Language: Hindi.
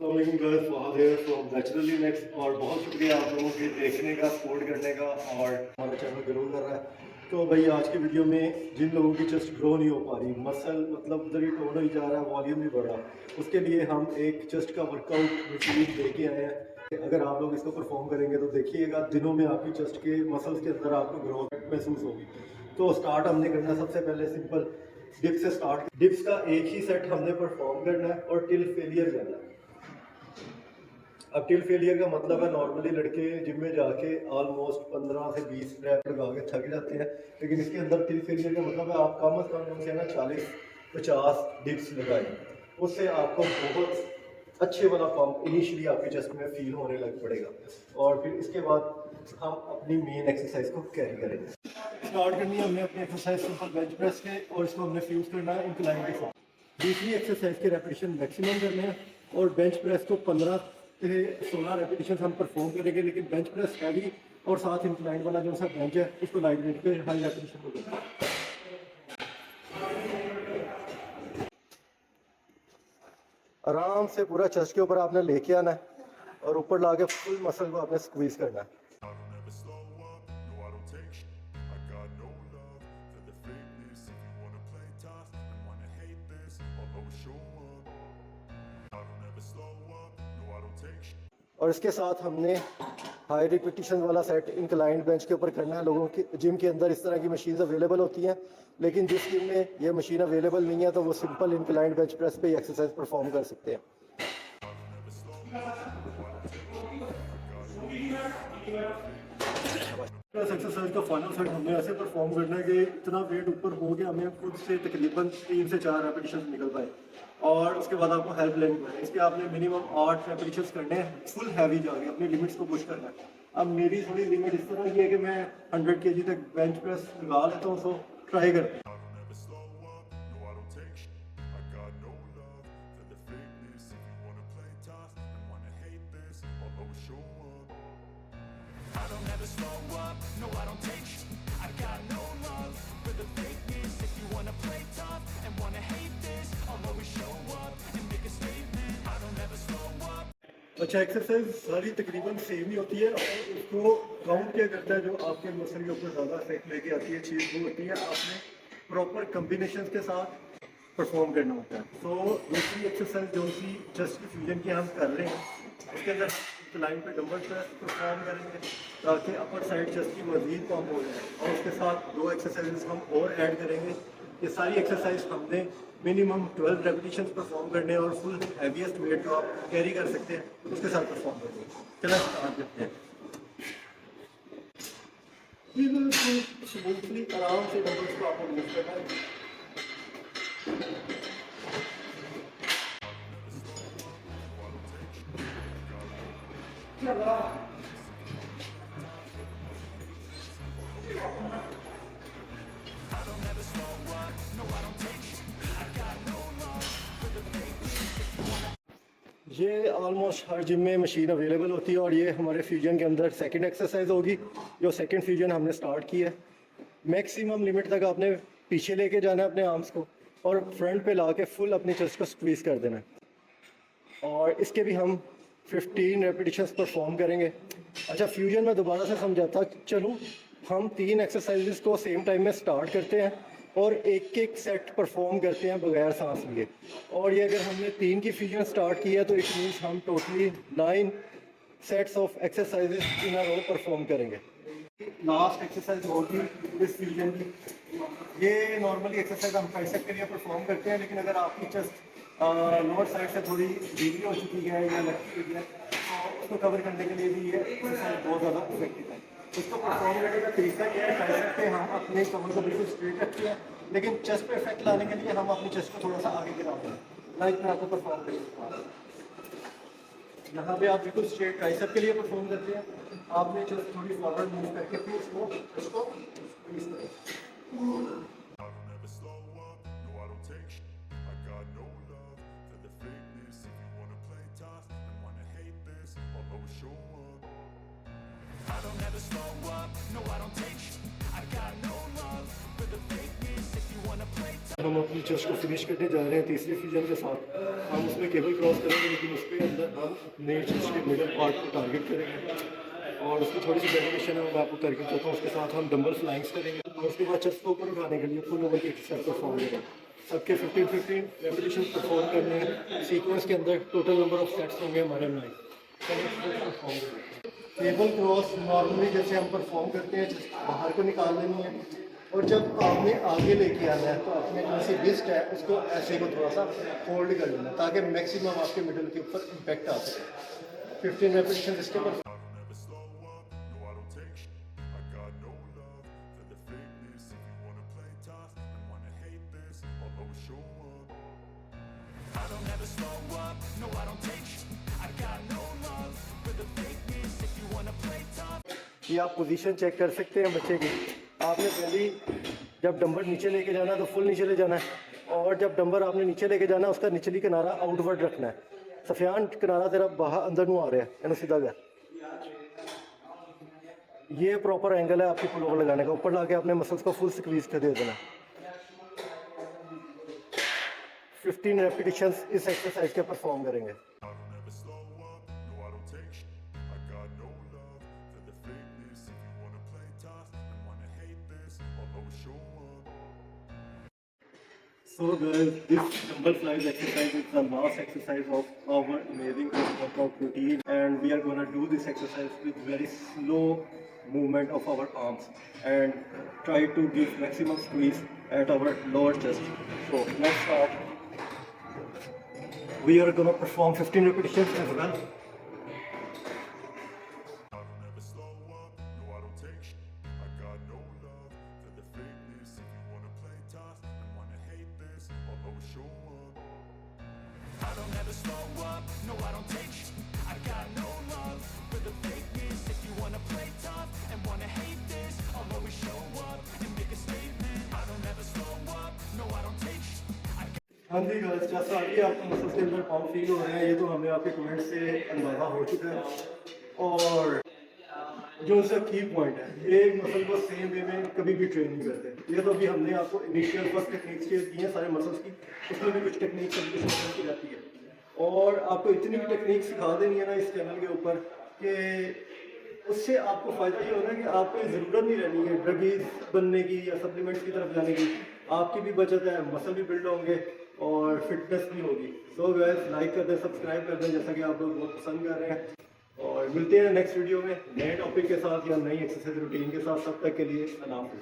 गर्ल्स फहद है फ्रॉम नेचुरली नेक्स्ट। और बहुत शुक्रिया आप लोगों के देखने का, सपोर्ट करने का, और हमारा चैनल ग्रो कर रहा है। तो भाई आज की वीडियो में जिन लोगों की चेस्ट ग्रो नहीं हो पा रही, मसल मतलब उधर ही टोन ही जा रहा है, वॉल्यूम नहीं बढ़ रहा, उसके लिए हम एक चेस्ट का वर्कआउट मशीन लेके आए हैं। अगर आप लोग इसको परफॉर्म करेंगे तो देखिएगा दिनों में आपकी चेस्ट के मसल्स के अंदर आपको ग्रोथ महसूस होगी। तो स्टार्ट हमने करना है सबसे पहले सिंपल डिप्स से स्टार्ट। डिप्स का एक ही सेट हमने परफॉर्म करना है और टिल फेलियर करना है। अब टिल फेलियर का मतलब है नॉर्मली लड़के जिम में जाके ऑलमोस्ट 15 से 20 रैप लगा के थक जाते हैं, लेकिन इसके अंदर टिल फेलियर का मतलब है आप कम अज़ कम से ना 40-50 डिप्स लगाएं। उससे आपको बहुत अच्छे वाला पंप इनिशियली आपके चेस्ट में फील होने लग पड़ेगा। और फिर इसके बाद हम अपनी मेन एक्सरसाइज को कैरी करेंगे। स्टार्ट करनी है हमने अपनी एक्सरसाइज सिंपल बेंच प्रेस के, और इसको हमने फ्यूज़ करना है इंक्लाइन के साथ। दूसरी एक्सरसाइज के रेपिटेशन मैक्सिमम करने हैं, और बेंच प्रेस को 15 से 16 रेपिटेशन हम परफॉर्म करेंगे, लेकिन बेंच प्रेस हैवी और साथ इंक्लाइन वाला जो सा बेंच है उसको लाइट वेट पे हाई रेपिटेशन को देना। आराम से पूरा चेस्ट के ऊपर आपने लेके आना है और ऊपर ला के फुल मसल को आपने स्क्वीज करना है। और इसके साथ हमने हाई रिपीटिशन वाला सेट इंक्लाइंड बेंच के ऊपर करना है। लोगों की जिम के अंदर इस तरह की मशीन अवेलेबल होती हैं, लेकिन जिस जिम में ये मशीन अवेलेबल नहीं है तो वो सिंपल इंक्लाइंड बेंच प्रेस पे एक्सरसाइज परफॉर्म कर सकते हैं। एक्सरसाइज का फाइनल सेट हमें ऐसे परफॉर्म करना है कि इतना वेट ऊपर हो गया हमें खुद से तकरीबन 3 से 4 रेपिटेशन निकल पाए, और उसके बाद आपको हेल्प लेनी पड़े। इसके आपने मिनिमम 8 रेपिटेशन करने हैं, फुल हैवी जाके अपनी लिमिट्स को पुश करना है। अब मेरी थोड़ी लिमिट इस तरह की है कि मैं 100 kg तक बेंच प्रेस लगा लेता हूँ, सो ट्राई करते हैं। I don't ever slow up, no I don't take sh**. I got no love for the fakeness. If you wanna play tough and wanna hate this, I'll always show up and make a statement. I don't ever slow up. अच्छा, एक्सरसाइज सारी तकरीबन सेम ही होती है, और उसको काउंट क्या करता है जो आपके मसल के ऊपर ज़्यादा इफेक्ट लेके आती है चीज़ वो होती है आपने प्रॉपर कम्बिनेशन के साथ परफॉर्म करना होता है। तो दूसरी एक्सरसाइज जो सी चेस्ट की फ्यूजन की हम कर रहे हैं, उसके अंदर लाइन पे डंबल प्रेस परफॉर्म करेंगे ताकि अपर साइड चेस्ट की मजीद पंप हो जाए, और उसके साथ 2 एक्सरसाइजेस हम और ऐड करेंगे। ये सारी एक्सरसाइज हमने मिनिमम 12 रेपिटेशन परफॉर्म करने और फुल हैवीएस्ट वेट जो आप कैरी कर सकते हैं उसके साथ परफॉर्म करेंगे। चलो स्टार्ट करते हैं। स्मूथली आराम से डंबल्स को आपको मूव करना है। ये ऑलमोस्ट हर जिम में मशीन अवेलेबल होती है, और ये हमारे फ्यूजन के अंदर सेकंड एक्सरसाइज होगी। जो सेकंड फ्यूजन हमने स्टार्ट की है, मैक्सिमम लिमिट तक आपने पीछे लेके जाना है अपने आर्म्स को, और फ्रंट पे ला के फुल अपनी चेस्ट को स्क्वीज कर देना है। और इसके भी हम 15 रेपिटेशंस परफॉर्म करेंगे। अच्छा, फ्यूजन में दोबारा से समझाता चलूँ, हम 3 एक्सरसाइजेस को सेम टाइम में स्टार्ट करते हैं और एक एक सेट परफॉर्म करते हैं बगैर सांस लिए। और ये अगर हमने 3 की फ्यूजन स्टार्ट की है तो इट मीन्स हम totally 9 sets of exercises in a row perform करेंगे। लास्ट एक्सरसाइज होगी इस फ्यूजन की। ये नॉर्मली एक्सरसाइज हम ट्राइसेप के लिए परफॉर्म करते हैं, लेकिन अगर आपकी चेस्ट लोअर साइड से थोड़ी वीक हो चुकी है या लटकी हुई है तो उसको कवर करने के लिए भी ये एक्सरसाइज बहुत ज़्यादा इफेक्टिव है। इसको परफॉर्म करने का तरीका ये है, ट्राइसेप पे हम अपने कमर को बिल्कुल स्ट्रेट रखते हैं, लेकिन चेस्ट पे इफेक्ट लाने के लिए हम अपनी चेस्ट को थोड़ा सा आगे गिराते हैं। लाइक मैं आपको परफॉर्म करूँगा, यहाँ पे आप बिल्कुल स्ट्रेट ट्राइसेप के लिए परफॉर्म करते हैं। आपने चेस्ट थोड़ी फॉरवर्ड मूव करके फिर इसको I don't ever slow up, no I don't take sh**. I got no love for the fakeness. If you wanna play tough हम अपनी चेस्ट को फिनिश करने जा रहे हैं तीसरी फ्यूजन के साथ। हम उसमें केबल क्रॉस करेंगे, लेकिन उसके अंदर हम अपने चेस्ट के मिडल पार्ट को टारगेट करेंगे और उसकी थोड़ी सी डेरिवेशन है वो मैं आपको करके देता हूँ। उसके साथ हम डंबल फ्लाइंग्स करेंगे और उसके बाद चेस्ट को ऊपर उठाने के लिए फुल ओवर की एक्सरसाइज परफॉर्म करेंगे। सबके 15-15 रेपिटेशन परफॉर्म करने हैं सीक्वेंस के अंदर। टोटल नंबर ऑफ सेट्स होंगे हमारे 9। केबल क्रॉस नॉर्मली जैसे हम परफॉर्म करते हैं, बाहर को निकाल देनी है और जब आपने आगे लेके आना है तो अपने जो सी रिस्ट है उसको ऐसे को थोड़ा सा होल्ड कर लेना ताकि मैक्सिमम आपके मिडल के ऊपर इम्पैक्ट आ सके। 15 रेपिटेशन इसके ऊपर। ये आप पोजीशन चेक कर सकते हैं बच्चे की। आपने पहले जब डंबर नीचे लेके जाना है तो फुल नीचे ले जाना है और जब डंबर आपने नीचे लेके जाना है उसका निचली किनारा आउटवर्ड रखना है। सफियान किनारा तेरा बाहर अंदर नू आ रहा है यानी सीधा गया। ये प्रॉपर एंगल है आपकी पुल ओवर लगाने का। ऊपर लाके आपने मसल्स को फुल स्क्वीज कर दे देना। 15 रेपिटेशंस इस एक्सरसाइज के परफॉर्म करेंगे। So guys, this dumbbell flies exercise is the last exercise of our amazing workout routine, and we are gonna do this exercise with very slow movement of our arms and try to give maximum squeeze at our lower chest. So let's start. We are gonna perform 15 repetitions as well. हाँ जी गाइस, जैसा आगे आपको मसल्स के अंदर पावर फील हो रहे हैं, ये तो हमें आपके कमेंट से अंदाज़ा हो चुका है। और जो इसका की पॉइंट है, एक मसल को सेम वे में कभी भी ट्रेन नहीं करते। ये तो अभी हमने आपको इनिशियल फर्स्ट टेक्निक्स शेयर की हैं सारे मसल्स की, उसमें भी कुछ टेक्निक्स अप्लीकेशन की जाती है और आपको इतनी भी टेक्निक सिखा देनी है ना इस चैनल के ऊपर कि उससे आपको फ़ायदा ये होना है कि आपको ज़रूरत नहीं रहनी है ड्रगीज बनने की या सप्लीमेंट्स की तरफ जाने की। आपकी भी बचत है, मसल भी बिल्ड होंगे और फिटनेस भी होगी। सो गाइस, लाइक कर दें, सब्सक्राइब कर दें जैसा कि आप लोग बहुत पसंद कर रहे हैं और मिलते हैं नेक्स्ट वीडियो में नए टॉपिक के साथ या नई एक्सरसाइज रूटीन के साथ। तब तक के लिए अल्लाह हाफ़िज़।